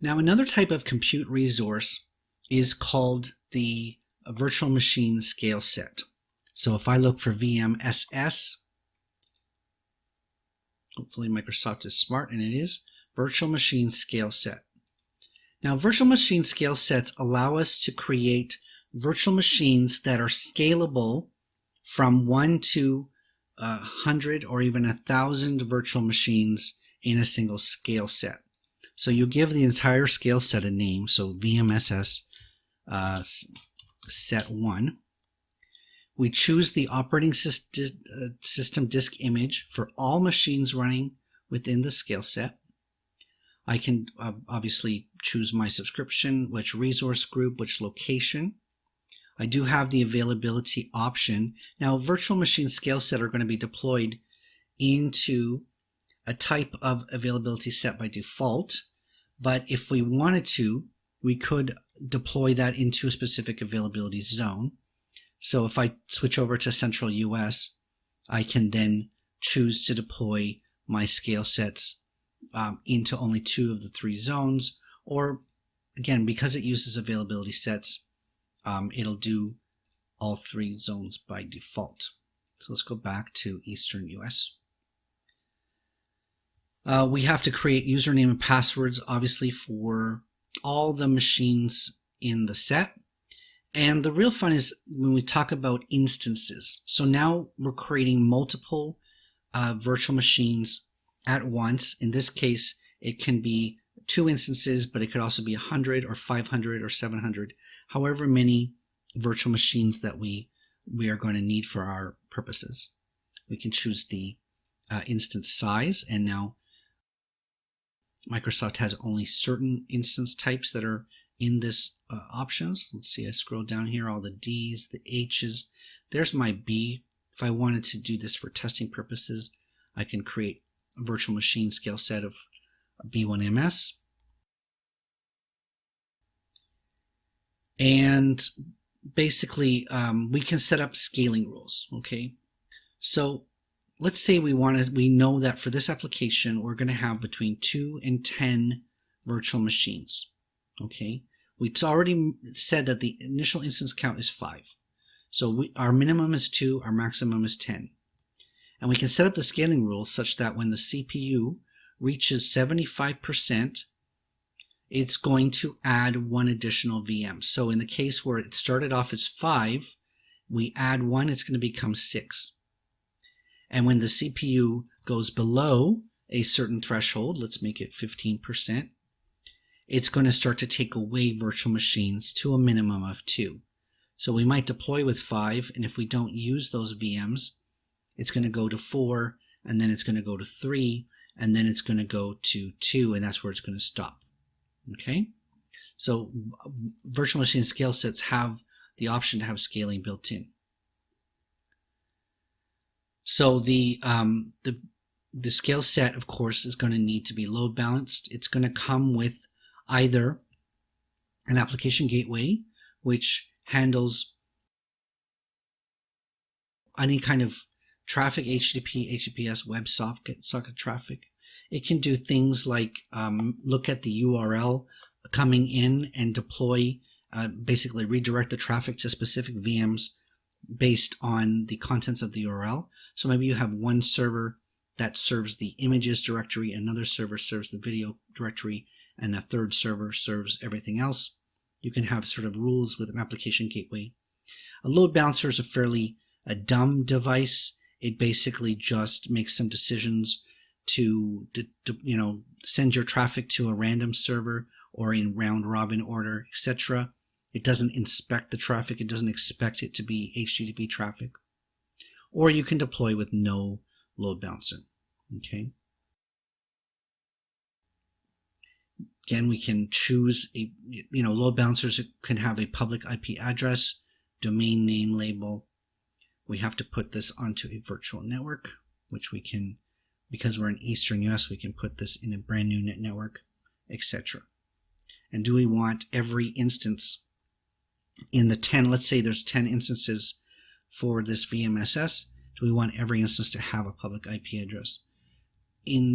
Now, another type of compute resource is called the virtual machine scale set. So if I look for VMSS, hopefully Microsoft is smart, and it is, virtual machine scale set. Now, virtual machine scale sets allow us to create virtual machines that are scalable from 1 to 100 or even 1,000 virtual machines in a single scale set. So you give the entire scale set a name, so VMSS set 1. We choose the operating system disk image for all machines running within the scale set. I can obviously choose my subscription, which resource group, which location. I do have the availability option. Now, virtual machine scale set are going to be deployed into a type of availability set by default, but if we wanted to, we could deploy that into a specific availability zone. So if I switch over to Central US, I can then choose to deploy my scale sets into only 2 of the 3 zones, or again, because it uses availability sets, it'll do all 3 zones by default. So let's go back to Eastern US. We have to create username and passwords, obviously, for all the machines in the set. And the real fun is when we talk about instances. So now we're creating multiple virtual machines at once. In this case, it can be 2 instances, but it could also be 100 or 500 or 700, however many virtual machines that we are going to need for our purposes. We can choose the instance size, and now Microsoft has only certain instance types that are in this options. Let's see, I scroll down here, all the D's, the H's. There's my B. If I wanted to do this for testing purposes, I can create a virtual machine scale set of B1MS. And basically, we can set up scaling rules, okay? So let's say we know that for this application, we're going to have between 2 and 10 virtual machines. Okay, we've already said that the initial instance count is 5. So our minimum is 2, our maximum is 10. And we can set up the scaling rules such that when the CPU reaches 75%, it's going to add 1 additional VM. So in the case where it started off as 5, we add 1, it's going to become 6. And when the CPU goes below a certain threshold, let's make it 15%, it's going to start to take away virtual machines to a minimum of 2. So we might deploy with 5, and if we don't use those VMs, it's going to go to 4, and then it's going to go to 3, and then it's going to go to 2, and that's where it's going to stop. Okay? So virtual machine scale sets have the option to have scaling built in. So the scale set, of course, is going to need to be load balanced. It's going to come with either an application gateway, which handles any kind of traffic, HTTP, HTTPS, WebSocket traffic. It can do things like look at the URL coming in and deploy, basically redirect the traffic to specific VMs based on the contents of the URL. So maybe you have one server that serves the images directory, another server serves the video directory, and a third server serves everything else. You can have sort of rules with an application gateway. A load balancer is a fairly dumb device. It basically just makes some decisions to send your traffic to a random server or in round robin order, etc. It doesn't inspect the traffic. It doesn't expect it to be HTTP traffic. Or you can deploy with no load balancer. Okay. Again, we can choose a, load balancers can have a public IP address, domain name label. We have to put this onto a virtual network, which we can, because we're in Eastern US, we can put this in a brand new net network, etc. And do we want every instance in the 10, let's say there's 10 instances for this VMSS, do we want every instance to have a public IP address?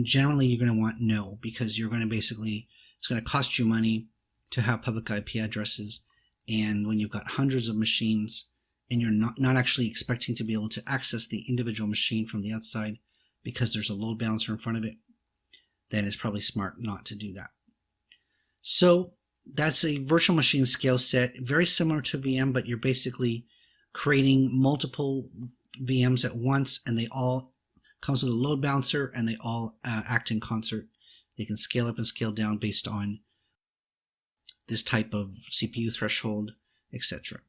Generally, you're going to want no, because you're going to basically It's going to cost you money to have public IP addresses. And when you've got hundreds of machines and you're not actually expecting to be able to access the individual machine from the outside because there's a load balancer in front of it, then it's probably smart not to do that. So that's a virtual machine scale set, very similar to VM, but you're basically creating multiple VMs at once, and they all comes with a load balancer, and they all act in concert. They can scale up and scale down based on this type of CPU threshold, etc.